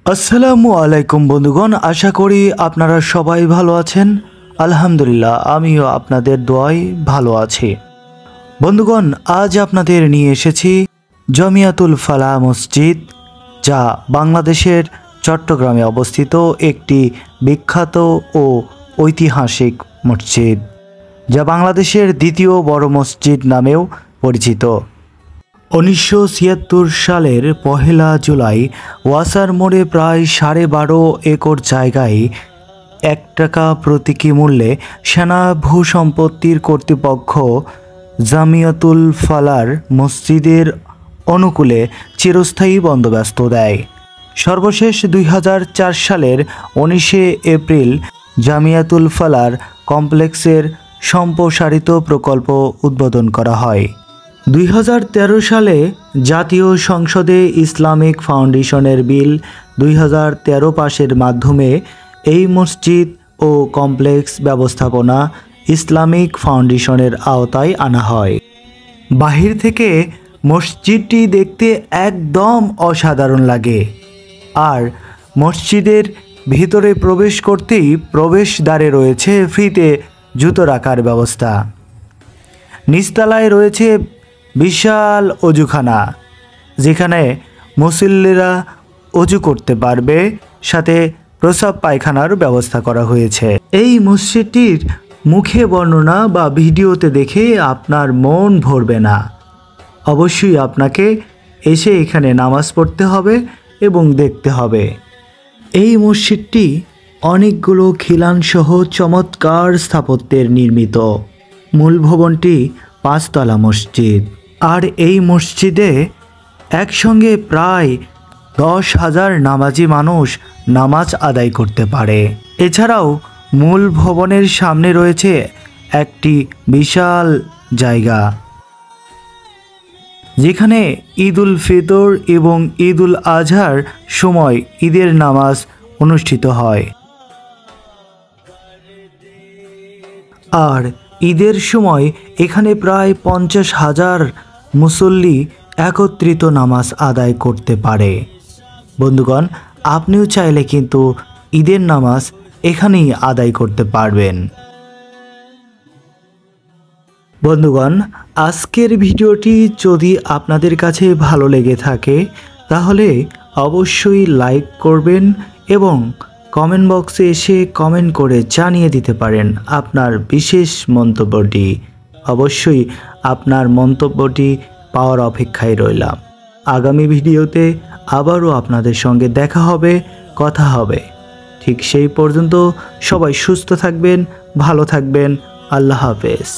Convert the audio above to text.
আসসালামু আলাইকুম বন্ধুগণ, আশা করি আপনারা সবাই ভালো আছেন। আলহামদুলিল্লাহ, আমিও আপনাদের দোয়ায় ভালো আছি। বন্ধুগণ, আজ আপনাদের নিয়ে এসেছি জামিয়াতুল ফালাহ মসজিদ, যা বাংলাদেশের চট্টগ্রামে অবস্থিত একটি বিখ্যাত ও ঐতিহাসিক মসজিদ, যা বাংলাদেশের দ্বিতীয় বড় মসজিদ নামেও পরিচিত। 1976 সালের 1 জুলাই ওয়াসার মোড়ে প্রায় 12.5 একর জায়গায় 1 টাকা প্রতীকী মূল্যে সেনা ভূসম্পত্তির কর্তৃপক্ষ জামিয়াতুল ফালাহ মসজিদের অনুকূলে চিরস্থায়ী বন্দোবস্ত দেয়। সর্বশেষ 2004 সালের 19 এপ্রিল জামিয়াতুল ফালাহ কমপ্লেক্সের সম্প্রসারিত প্রকল্প উদ্বোধন করা হয়। 2013 সালে জাতীয় সংসদে ইসলামিক ফাউন্ডেশনের বিল 2013 পাশের মাধ্যমে এই মসজিদ ও কমপ্লেক্স ব্যবস্থাপনা ইসলামিক ফাউন্ডেশনের আওতায় আনা হয়। বাহির থেকে মসজিদটি দেখতে একদম অসাধারণ লাগে, আর মসজিদের ভিতরে প্রবেশ করতেই প্রবেশদ্বারে রয়েছে ফ্রিতে জুতো রাখার ব্যবস্থা। নিচতলায় রয়েছে বিশাল অজুখানা, যেখানে মুসল্লিরা অজু করতে পারবে, সাথে প্রস্রাব পায়খানার ব্যবস্থা করা হয়েছে। এই মসজিদটির মুখে বর্ণনা বা ভিডিওতে দেখে আপনার মন ভরবে না। অবশ্যই আপনাকে এসে এখানে নামাজ পড়তে হবে এবং দেখতে হবে। এই মসজিদটি অনেকগুলো খিলানসহ চমৎকার স্থাপত্যের নির্মিত। মূল ভবনটি 5 তলা মসজিদ, আর এই মসজিদে একসঙ্গে প্রায় 10,000 নামাজি মানুষ নামাজ আদায় করতে পারে। এছাড়াও মূল ভবনের সামনে রয়েছে একটি বিশাল জায়গা, যেখানে ঈদুল ফিতর এবং ঈদুল আজহার সময় ঈদের নামাজ অনুষ্ঠিত হয়। আর ঈদের সময় এখানে প্রায় 50,000 মুসল্লি একত্রিত নামাজ আদায় করতে পারে। বন্ধুগণ, আপনিও চাইলে কিন্তু ঈদের নামাজ এখানেই আদায় করতে পারবেন। বন্ধুগণ, আজকের ভিডিওটি যদি আপনাদের কাছে ভালো লেগে থাকে তাহলে অবশ্যই লাইক করবেন এবং কমেন্ট বক্সে এসে কমেন্ট করে জানিয়ে দিতে পারেন আপনার বিশেষ মন্তব্যটি। অবশ্যই আপনার মন্তব্যটি পাওয়ার অপেক্ষায় রইলাম। আগামী ভিডিওতে আবারও আপনাদের সঙ্গে দেখা হবে, কথা হবে। ঠিক সেই পর্যন্ত সবাই সুস্থ থাকবেন, ভালো থাকবেন। আল্লাহ হাফেজ।